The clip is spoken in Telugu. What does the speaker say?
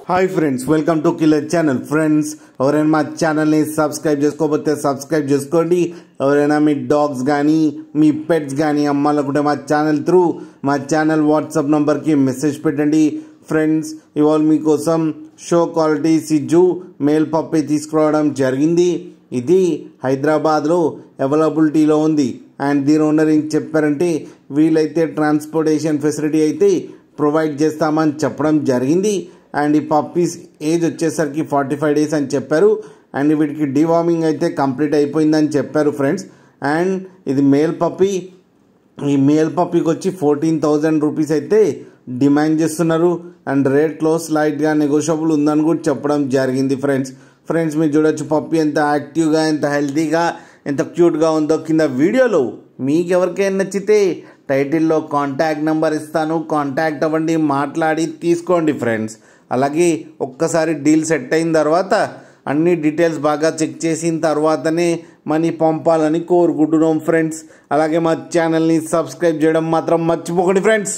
Hi friends, welcome to killer channel. Friends, ఎవరైనా మా ఛానల్ని సబ్స్క్రైబ్ చేసుకోకపోతే సబ్స్క్రైబ్ చేసుకోండి. ఎవరైనా మీ డాగ్స్ కానీ మీ పెట్స్ కానీ అమ్మాలనుకుంటే మా ఛానల్ త్రూ మా ఛానల్ వాట్సాప్ నంబర్కి మెసేజ్ పెట్టండి. ఫ్రెండ్స్, ఇవాళ మీకోసం షో క్వాలిటీ సిజ్జు మేల్ పప్పి తీసుకురావడం జరిగింది. ఇది హైదరాబాద్లో అవైలబిలిటీలో ఉంది. అండ్ దీని ఓనర్ ఏం చెప్పారంటే వీలైతే ట్రాన్స్పోర్టేషన్ ఫెసిలిటీ అయితే ప్రొవైడ్ చేస్తామని చెప్పడం జరిగింది. అండ్ ఈ పప్పీస్ ఏజ్ వచ్చేసరికి 45 డేస్ అని చెప్పారు. అండ్ వీటికి డివార్మింగ్ అయితే కంప్లీట్ అయిపోయిందని చెప్పారు ఫ్రెండ్స్. అండ్ ఇది మేల్ పప్పీ. ఈ మేల్ పప్పీకి వచ్చి 14,000 రూపీస్ అయితే డిమాండ్ చేస్తున్నారు. అండ్ రేట్లో స్లైట్గా నెగోషియబుల్ ఉందని కూడా చెప్పడం జరిగింది ఫ్రెండ్స్ మీరు చూడొచ్చు పప్పీ ఎంత యాక్టివ్గా, ఎంత హెల్తీగా, ఎంత క్యూట్గా ఉందో. కింద వీడియోలో మీకు ఎవరికైనా నచ్చితే టైటిల్లో కాంటాక్ట్ నెంబర్ ఇస్తాను, కాంటాక్ట్ అవ్వండి, మాట్లాడి తీసుకోండి ఫ్రెండ్స్. అలాగే ఒక్కసారి డీల్ సెట్ అయిన తర్వాత అన్ని డీటెయిల్స్ బాగా చెక్ చేసిన తర్వాతనే మనీ పంపాలని కోరుకుంటున్నాం ఫ్రెండ్స్. అలాగే మా ఛానల్ని సబ్స్క్రైబ్ చేయడం మాత్రం మర్చిపోకండి ఫ్రెండ్స్.